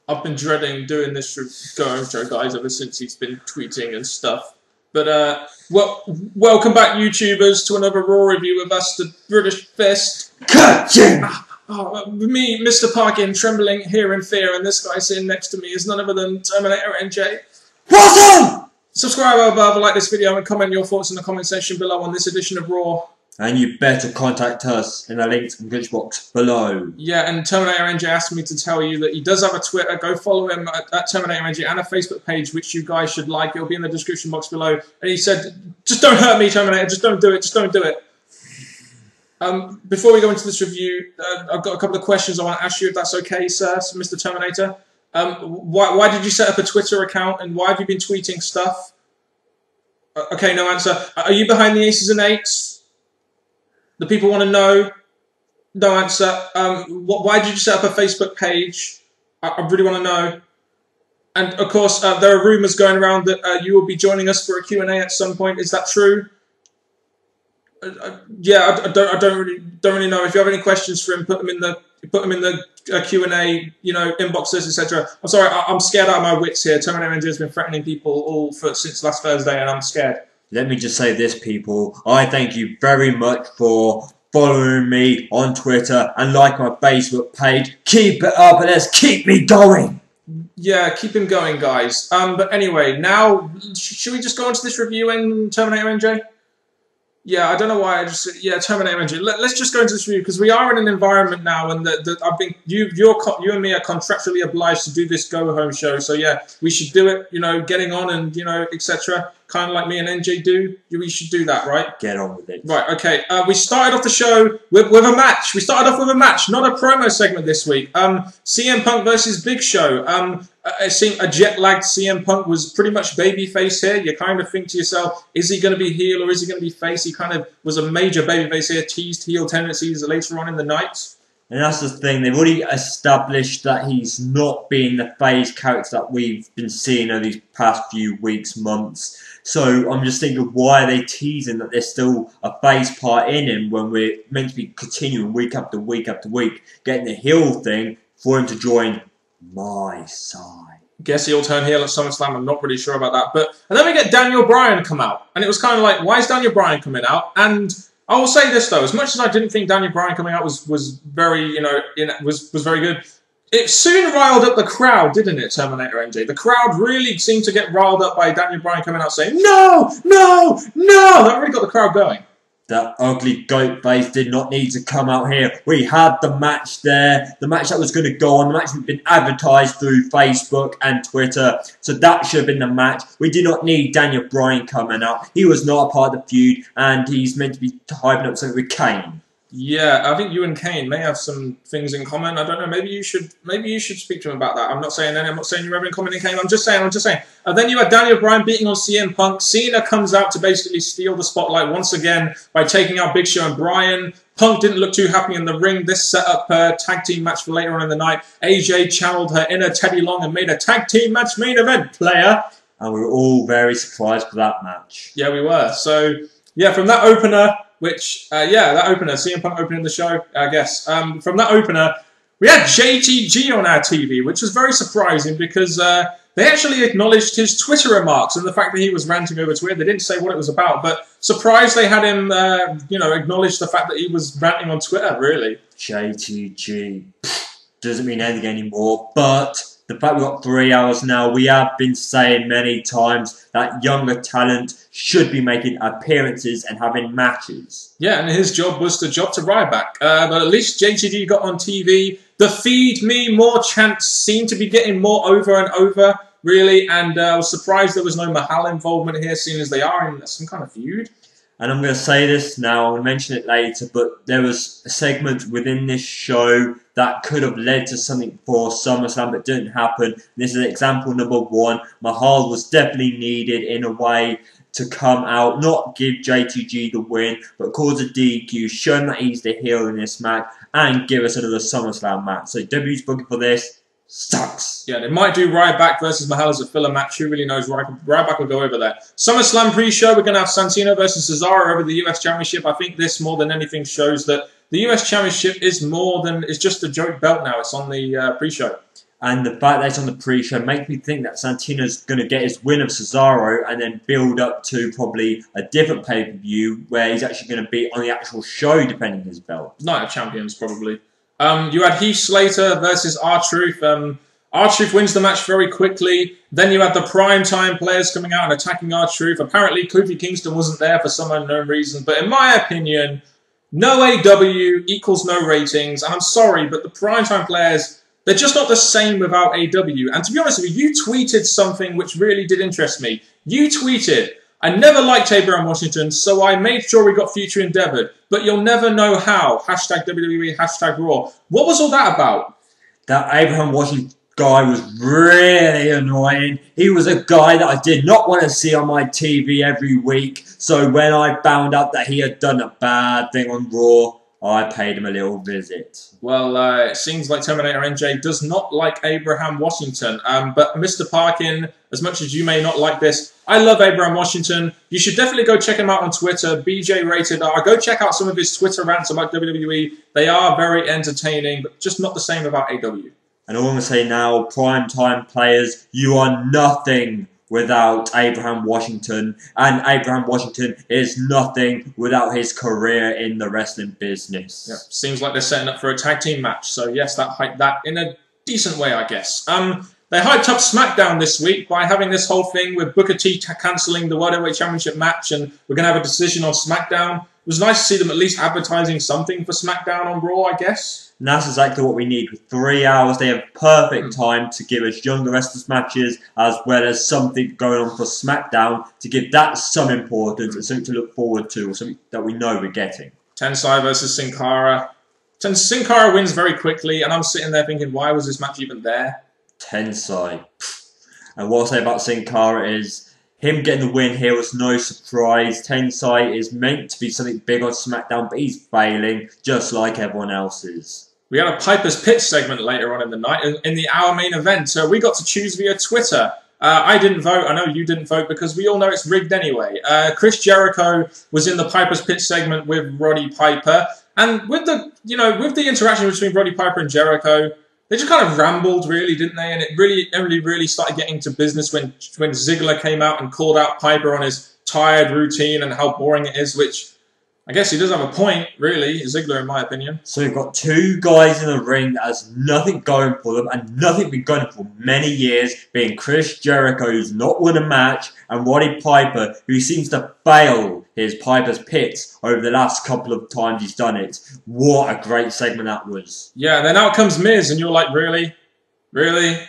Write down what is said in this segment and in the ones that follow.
I've been dreading doing this Go Home Show, guys, ever since he's been tweeting and stuff. But, well, welcome back, YouTubers, to another Raw review of us, the British Fist. Me, Mr. Parkin, trembling here in fear, and this guy sitting next to me is none other than Terminator NJ. What's up? Subscribe above, like this video, and comment your thoughts in the comment section below on this edition of Raw. And you better contact us in the links in the description box below. Yeah, and Terminator NJ asked me to tell you that he does have a Twitter. Go follow him at Terminator NJ and a Facebook page, which you guys should like. It'll be in the description box below. And he said, just don't hurt me, Terminator. Just don't do it. Just don't do it. Before we go into this review, I've got a couple of questions I want to ask you, if that's okay, sir, Mr. Terminator. Why did you set up a Twitter account, and why have you been tweeting stuff? Okay, no answer. Are you behind the Aces and Eights? The people want to know. No answer. Why did you set up a Facebook page? I really want to know. And of course, there are rumours going around that you will be joining us for a Q&A at some point. Is that true? Yeah, I don't really know. If you have any questions for him, put them in the Q&A, you know, inboxes, etc. I'm sorry, I'm scared out of my wits here. Terminator NJ has been threatening people since last Thursday, and I'm scared. Let me just say this, people. I thank you very much for following me on Twitter and like my Facebook page. Keep it up and let's keep me going. Yeah, keep him going, guys. But anyway, now, should we just go into this review in Terminator NJ? Yeah, I don't know why I just... Yeah, Terminator NJ. Let's just go into this review, because we are in an environment now, and I think you and me are contractually obliged to do this go-home show, so yeah, we should do it, you know, getting on and, you know, etc. Kind of like me and NJ do. We should do that, right? Get on with it. Right, okay. We started off the show with a match. We started off with a match, not a promo segment this week. CM Punk versus Big Show. I think a jet-lagged CM Punk was pretty much babyface here. You kind of think to yourself, is he going to be heel or is he going to be face? He kind of was a major babyface here, teased heel tendencies later on in the night. And that's the thing, they've already established that he's not being the face character that we've been seeing over these past few weeks, months. So I'm just thinking, why are they teasing that there's still a face part in him when we're meant to be continuing week after week after week, getting the heel thing for him to join my side. Guess he'll turn heel at SummerSlam. I'm not really sure about that. And then we get Daniel Bryan come out. And it was kind of like, why is Daniel Bryan coming out? And I will say this, though. As much as I didn't think Daniel Bryan coming out was very, you know, was very good, it soon riled up the crowd, didn't it, Terminator NJ? The crowd really seemed to get riled up by Daniel Bryan coming out saying, no, no, no. That really got the crowd going. That ugly goat face did not need to come out here. We had the match there. The match that was going to go on. The match had been advertised through Facebook and Twitter. So that should have been the match. We did not need Daniel Bryan coming out. He was not a part of the feud. And he's meant to be hyping up something with Kane. Yeah, I think you and Kane may have some things in common. I don't know. Maybe you should speak to him about that. I'm not saying any. I'm not saying you're ever in common in Kane. I'm just saying. And then you had Daniel Bryan beating on CM Punk. Cena comes out to basically steal the spotlight once again by taking out Big Show and Bryan. Punk didn't look too happy in the ring. This set up her tag team match for later on in the night. AJ channeled her inner Teddy Long and made a tag team match main event, player. And we were all very surprised for that match. Yeah, we were. So, yeah, from that opener... Which, yeah, that opener, CM Punk opening the show, I guess. From that opener, we had JTG on our TV, which was very surprising because they actually acknowledged his Twitter remarks and the fact that he was ranting over Twitter. They didn't say what it was about, but surprised they had him, you know, acknowledge the fact that he was ranting on Twitter, really. JTG doesn't mean anything anymore, but... the fact we've got 3 hours now, we have been saying many times that younger talent should be making appearances and having matches. Yeah, and his job was to Ryback. But at least JTG got on TV. The Feed Me More chants seem to be getting more over and over, really. And I was surprised there was no Mahal involvement here, seeing as they are in some kind of feud. And I'm going to say this now, I'll mention it later, but there was a segment within this show that could have led to something for SummerSlam, but didn't happen. This is example number one. Mahal was definitely needed in a way to come out, not give JTG the win, but cause a DQ, show him that he's the heel in this match, and give us another SummerSlam match. So WWE's booking for this sucks. Yeah, they might do Ryback versus Mahal as a filler match. Who really knows? Ryback will go over there. SummerSlam pre-show, we're going to have Santino versus Cesaro over the US Championship. I think this, more than anything, shows that the US Championship is more than, it's just a joke belt now. It's on the pre-show. And the fact that it's on the pre-show makes me think that Santino's going to get his win of Cesaro and then build up to probably a different pay-per-view where he's actually going to be on the actual show defending his belt. Night of Champions, probably. You had Heath Slater versus R-Truth. R-Truth wins the match very quickly. Then you had the primetime players coming out and attacking R-Truth. Apparently, Kofi Kingston wasn't there for some unknown reason. But in my opinion, no AW equals no ratings. And I'm sorry, but the primetime players... they're just not the same without AW. And to be honest with you, you tweeted something which really did interest me. You tweeted, I never liked Abraham Washington, so I made sure we got future endeavoured. But you'll never know how. Hashtag WWE, hashtag Raw. What was all that about? That Abraham Washington guy was really annoying. He was a guy that I did not want to see on my TV every week. So when I found out that he had done a bad thing on Raw, I paid him a little visit. Well, it seems like Terminator NJ does not like Abraham Washington. But Mr. Parkin, as much as you may not like this, I love Abraham Washington. You should definitely go check him out on Twitter, BJ Rated R. Go check out some of his Twitter rants about WWE. They are very entertaining, but just not the same about AW. And all I'm going to say now, primetime players, you are nothing without Abraham Washington, and Abraham Washington is nothing without his career in the wrestling business. Yeah, seems like they're setting up for a tag team match, so yes, that hyped that in a decent way, I guess. They hyped up SmackDown this week by having this whole thing with Booker T cancelling the World Heavyweight Championship match, and we're going to have a decision on SmackDown. It was nice to see them at least advertising something for SmackDown on Raw, I guess. And that's exactly what we need. With 3 hours, they have perfect time to give us younger wrestlers matches, as well as something going on for SmackDown to give that some importance and something to look forward to, or something that we know we're getting. Tensai versus Sin Cara. Sin Cara wins very quickly, and I'm sitting there thinking, why was this match even there? Tensai. And what I'll say about Sin Cara is, him getting the win here was no surprise. Tensai is meant to be something big on SmackDown, but he's failing, just like everyone else is. We had a Piper's Pitch segment later on in the night, in the hour main event. We got to choose via Twitter. I didn't vote. I know you didn't vote because we all know it's rigged anyway. Chris Jericho was in the Piper's Pitch segment with Roddy Piper, and with the interaction between Roddy Piper and Jericho, they just kind of rambled, really, didn't they? And it really started getting to business when Ziggler came out and called out Piper on his tired routine and how boring it is, which I guess he does have a point, really, Ziggler, in my opinion. So we've got two guys in the ring that has nothing going for them and nothing been going for many years, being Chris Jericho, who's not won a match, and Roddy Piper, who seems to fail his Piper's Pits over the last couple of times he's done it. What a great segment that was. Yeah, and then out comes Miz, and you're like, really? Really?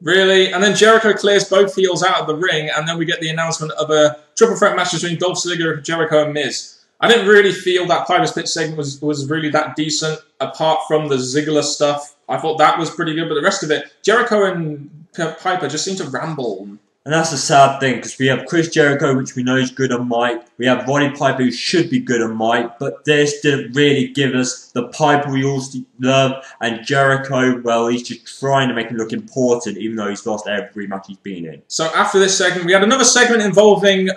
Really? And then Jericho clears both heels out of the ring, and then we get the announcement of a triple threat match between Dolph Ziggler, Jericho, and Miz. I didn't really feel that Piper's Pit segment was really that decent, apart from the Ziggler stuff. I thought that was pretty good, but the rest of it, Jericho and Piper just seemed to ramble. And that's the sad thing, because we have Chris Jericho, which we know is good on mic. We have Roddy Piper, who should be good on mic, but this didn't really give us the Piper we all love. And Jericho, well, he's just trying to make him look important, even though he's lost every match he's been in. So after this segment, we had another segment involving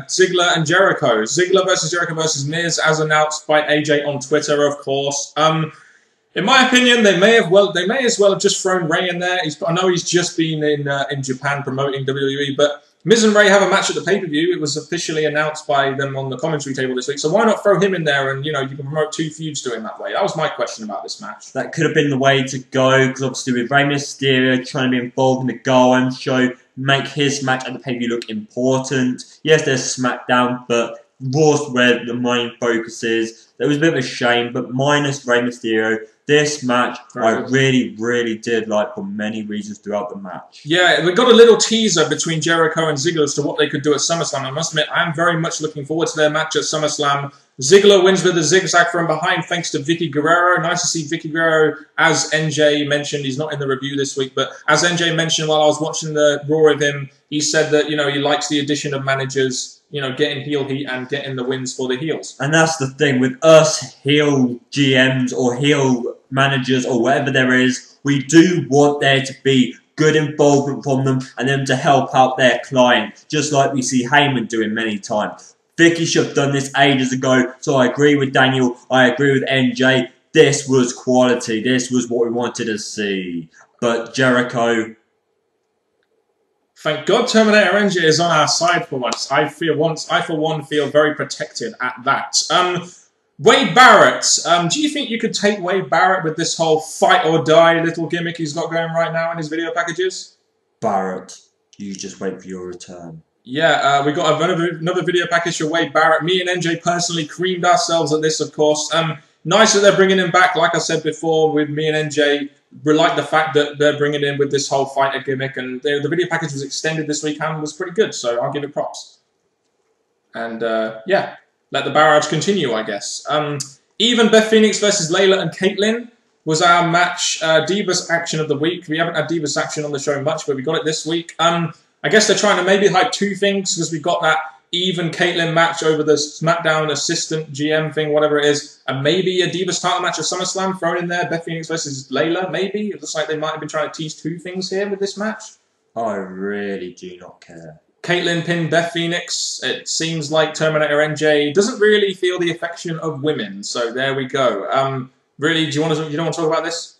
Ziggler and Jericho. Ziggler versus Jericho versus Miz, as announced by AJ on Twitter, of course. In my opinion, they may as well have just thrown Ray in there. I know he's just been in Japan promoting WWE, but Miz and Ray have a match at the pay-per-view. It was officially announced by them on the commentary table this week, so why not throw him in there and, you can promote two feuds doing that way? That was my question about this match. That could have been the way to go, because obviously with Rey Mysterio trying to be involved in the Go-On show, make his match at the pay-per-view look important. Yes, there's SmackDown, but Raw's where the main focus is. It was a bit of a shame, but minus Rey Mysterio, this match I really did like for many reasons throughout the match. Yeah, we got a little teaser between Jericho and Ziggler as to what they could do at SummerSlam. I must admit, I am very much looking forward to their match at SummerSlam. Ziggler wins with a zigzag from behind thanks to Vicky Guerrero. Nice to see Vicky Guerrero, as NJ mentioned. He's not in the review this week, but as NJ mentioned while I was watching the Raw with him, he said that, he likes the addition of managers, getting heel heat and getting the wins for the heels. And that's the thing, with us heel GMs or heel managers or whatever there is, we do want there to be good involvement from them and them to help out their client, just like we see Heyman doing many times. Vicky should have done this ages ago. So I agree with Daniel. I agree with NJ. This was quality. This was what we wanted to see. But Jericho... Thank God Terminator NJ is on our side for once. I for one feel very protected at that. Wade Barrett. Do you think you could take Wade Barrett with this whole fight or die little gimmick he's got going right now in his video packages? Barrett, you just wait for your return. Yeah, we got another video package for Wade Barrett. Me and NJ personally creamed ourselves at this, of course. Nice that they're bringing him back. Like I said before, with me and NJ, we like the fact that they're bringing in with this whole fighter gimmick. And the video package was extended this week and was pretty good, so I'll give it props. And, yeah, let the barrage continue, I guess. Even Beth Phoenix versus Layla and Caitlyn was our match, Divas action of the week. We haven't had Divas action on the show much, but we got it this week. I guess they're trying to maybe hype two things, because we got that even Caitlyn match over the SmackDown assistant GM thing, whatever it is, and maybe a Divas title match at SummerSlam thrown in there, Beth Phoenix versus Layla, maybe. It looks like they might have been trying to tease two things here with this match. I really do not care. Caitlyn pinned Beth Phoenix. It seems like Terminator NJ doesn't really feel the affection of women, so there we go. Really, you don't want to talk about this?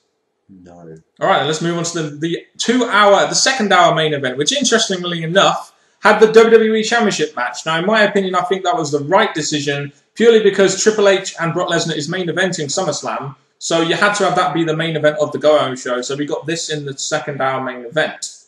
No. All right, then let's move on to the second hour main event, which interestingly enough had the WWE Championship match. Now, in my opinion, I think that was the right decision, purely because Triple H and Brock Lesnar is main eventing SummerSlam, so you had to have that be the main event of the Go-Home show, so we got this in the second hour main event.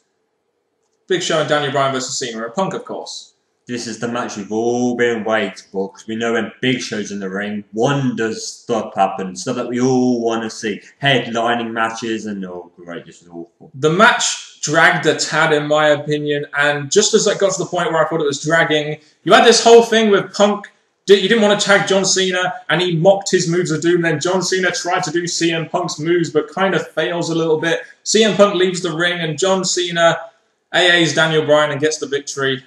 Big Show and Daniel Bryan versus Cena and Punk, of course. This is the match we've all been waiting for, because we know when Big Show's in the ring, wonders stuff happen, stuff that we all want to see. Headlining matches, and oh great, this was awful. The match dragged a tad, in my opinion, and just as it got to the point where I thought it was dragging, you had this whole thing with Punk. You didn't want to tag John Cena, and he mocked his moves of doom. Then John Cena tried to do CM Punk's moves, but kind of fails a little bit. CM Punk leaves the ring, and John Cena AA's Daniel Bryan and gets the victory.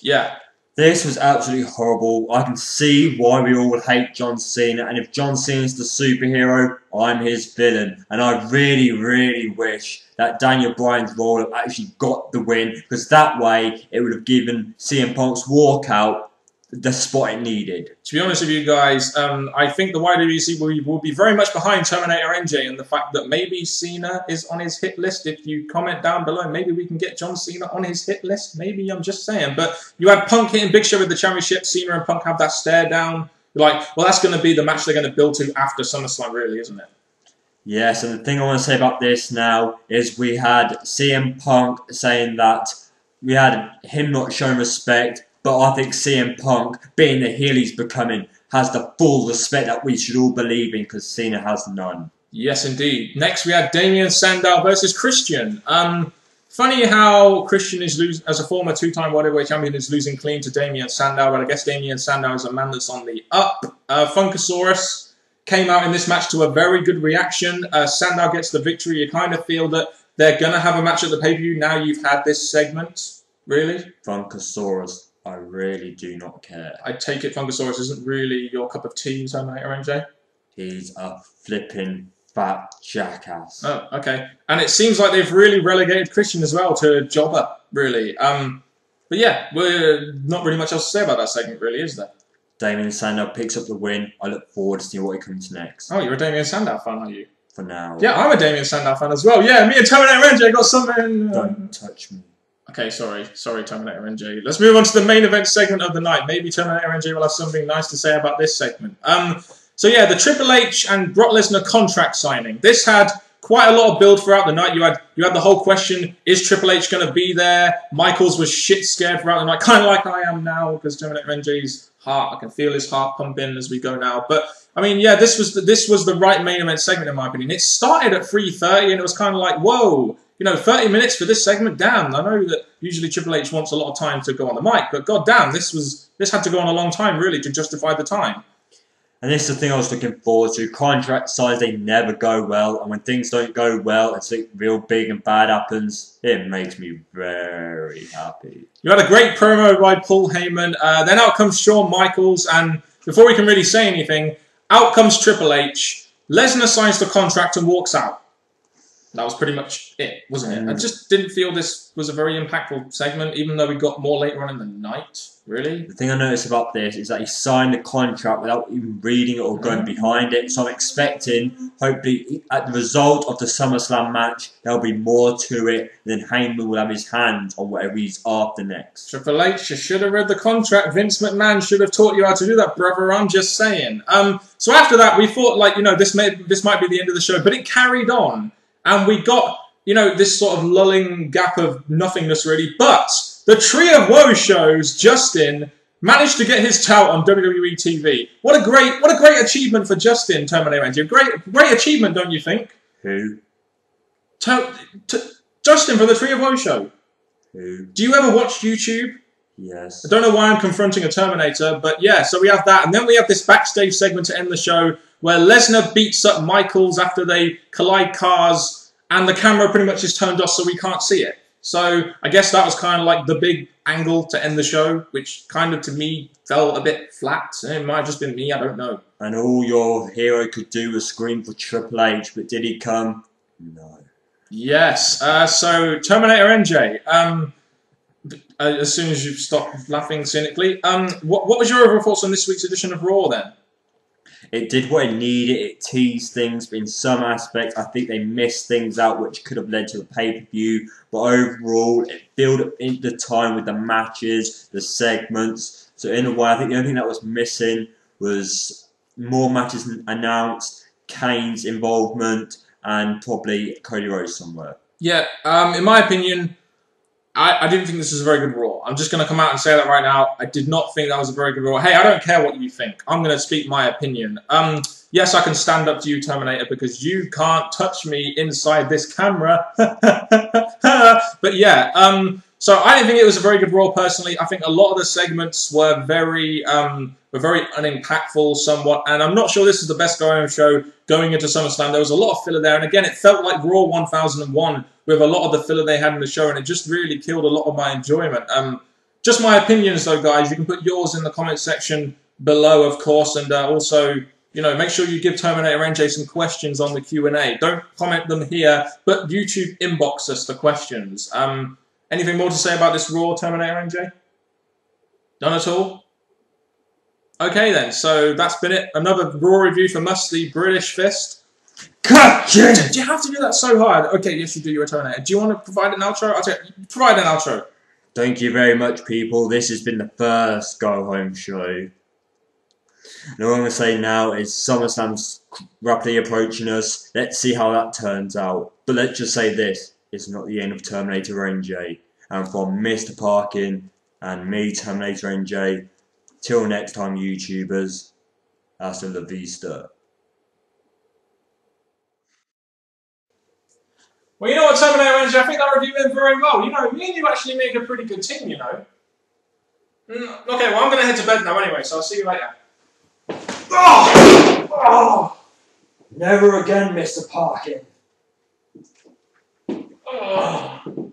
Yeah. This was absolutely horrible. I can see why we all hate John Cena, and if John Cena's the superhero, I'm his villain. And I really, really wish that Daniel Bryan's role actually got the win, because that way it would have given CM Punk's walkout the spot it needed. To be honest with you guys, I think the YWC will be very much behind Terminator NJ and the fact that maybe Cena is on his hit list. If you comment down below, maybe we can get John Cena on his hit list. Maybe, I'm just saying. But you had Punk hitting Big Show with the championship. Cena and Punk have that stare down. You're like, well, that's going to be the match they're going to build to after SummerSlam, really, isn't it? Yes, and the thing I want to say about this now is we had CM Punk saying that we had him not showing respect. But I think CM Punk, being the heel he's becoming, has the full respect that we should all believe in, because Cena has none. Yes, indeed. Next, we had Damien Sandow versus Christian. Funny how Christian is losing, as a former two-time World Heavyweight Champion, is losing clean to Damien Sandow, but I guess Damien Sandow is a man that's on the up. Funkasaurus came out in this match to a very good reaction. Sandow gets the victory. You kind of feel that they're going to have a match at the pay-per-view now you've had this segment. Really? Funkasaurus. I really do not care. I take it Funkasaurus isn't really your cup of tea, Terminator NJ? He's a flipping fat jackass. Oh, okay. And it seems like they've really relegated Christian as well to jobber, really. But yeah, we're not really much else to say about that segment, really, is there? Damien Sandow picks up the win. I look forward to seeing what he comes next. Oh, you're a Damien Sandow fan, are you? For now. Yeah, I'm a Damien Sandow fan as well. Yeah, me and Terminator NJ got something... Don't touch me. Okay, sorry, Terminator NJ. Let's move on to the main event segment of the night. Maybe Terminator NJ will have something nice to say about this segment. So yeah, the Triple H and Brock Lesnar contract signing. This had quite a lot of build throughout the night. You had the whole question, is Triple H going to be there? Michaels was shit scared throughout the night, kind of like I am now, because Terminator NJ's heart, I can feel his heart pumping as we go now. But I mean, yeah, this was the right main event segment in my opinion. It started at 3:30 and it was kind of like, whoa. 30 minutes for this segment, damn. I know that usually Triple H wants a lot of time to go on the mic, but god damn, this had to go on a long time, really, to justify the time. And this is the thing I was looking forward to. Contract size, they never go well, and when things don't go well and something real big and bad happens, it makes me very happy. You had a great promo by Paul Heyman. Then out comes Shawn Michaels, and before we can really say anything, out comes Triple H. Lesnar signs the contract and walks out. That was pretty much it, wasn't it? I just didn't feel this was a very impactful segment, even though we got more later on in the night. Really? The thing I noticed about this is that he signed the contract without even reading it or going behind it. So I'm expecting, hopefully, at the result of the SummerSlam match, there'll be more to it. Then Heyman will have his hands on whatever he's after next. Triple H, you should have read the contract. Vince McMahon should have taught you how to do that, brother. I'm just saying. So after that, we thought, like, this might be the end of the show, but it carried on, and we got, this sort of lulling gap of nothingness, really. But the Tree of Woe shows, Justin managed to get his tout on WWE TV. What a great achievement for Justin, Terminator Energy. Great achievement, don't you think? Who? Justin from the Tree of Woe show. Who? Do you ever watch YouTube? Yes. I don't know why I'm confronting a Terminator, but yeah, so we have that. And then we have this backstage segment to end the show where Lesnar beats up Michaels after they collide cars, and the camera pretty much is turned off so we can't see it. So I guess that was kind of like the big angle to end the show, which kind of to me felt a bit flat. It might have just been me, I don't know. And all your hero could do was scream for Triple H, but did he come? No. Yes, so Terminator NJ, as soon as you stop laughing cynically, what was your overall thoughts on this week's edition of Raw then? It did what it needed, it teased things, but in some aspects I think they missed things out which could have led to a pay-per-view, but overall it filled up into the time with the matches, the segments, so in a way I think the only thing that was missing was more matches announced, Kane's involvement, and probably Cody Rhodes somewhere. Yeah, in my opinion, I didn't think this was a very good Raw. I'm just going to come out and say that right now. I did not think that was a very good Raw. Hey, I don't care what you think. I'm going to speak my opinion. Yes, I can stand up to you, Terminator, because you can't touch me inside this camera. But yeah, so I didn't think it was a very good Raw personally. I think a lot of the segments were very unimpactful somewhat, and I'm not sure this is the best going show going into SummerSlam. There was a lot of filler there, and again, it felt like Raw 1001 with a lot of the filler they had in the show, and it just really killed a lot of my enjoyment. Just my opinions, though, guys. You can put yours in the comment section below, of course, and also, make sure you give Terminator NJ some questions on the Q&A. Don't comment them here, but YouTube inbox us the questions. Anything more to say about this Raw, Terminator NJ? None at all? Okay then, so that's been it. Another Raw review for Musty British Fist. Gotcha! Do you have to do that so hard? Okay, yes you do, you're a Terminator. Do you want to provide an outro? I'll tell you, provide an outro. Thank you very much, people. This has been the first Go Home show. And all I'm going to say now is SummerSlam's rapidly approaching us. Let's see how that turns out. But let's just say this. It's not the end of Terminator NJ. And from Mr. Parkin and me, Terminator NJ, till next time, YouTubers, hasta la vista. Well, you know what, Terminator NJ, I think that review went very well. Me and you actually make a pretty good team, Okay, well, I'm going to head to bed now anyway, so I'll see you later. Oh! Never again, Mr. Parkin. Oh.